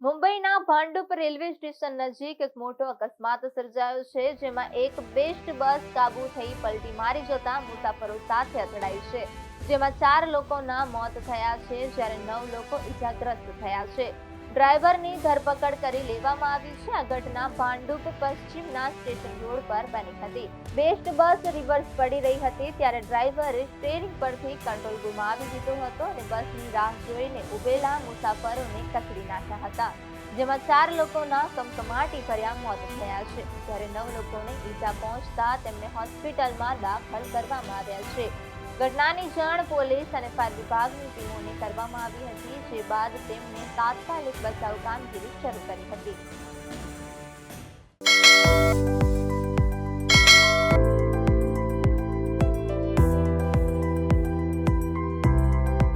મુંબઈના Bhandup railway station નજીક એક મોટો અકસ્માત સર્જાયો છે, જેમાં એક બેસ્ટ બસ કાબુ થઈ પલટી મારી જતા મુસાફરો સાથે અથડાઈ છે, જેમાં 4 લોકોના મોત થયા છે, જ્યારે 9 લોકો ઈજાગ્રસ્ત થયા છે. ડ્રાઈવરની ધરપકડ કરી લેવામાં આવી છે. આ ઘટના ભાંડુપ પશ્ચિમના સ્ટેશન રોડ પર બની હતી. બેસ્ટ બસ રિવર્સ પડી રહી હતી ત્યારે ડ્રાઈવરે સ્ટીયરિંગ પરથી કંટ્રોલ ગુમાવી દીધો હતો અને બસની રાહ જોઈને ઉભેલા મુસાફરોને કચડી નાખ્યા હતા, જેમાં 4 લોકોના કમકમાટી ભર્યા મોત થયા છે, જ્યારે 9 લોકોને ઈજા પહોંચતા તેમને હોસ્પિટલમાં દાખલ કરવામાં આવ્યા છે. ઘટનાની જાણ પોલીસ અને ફાયર વિભાગની ટીમોને કરવામાં આવી હતી, જે બાદ તેમને તાત્કાલિક બચાવ કામગીરી શરૂ કરી હતી.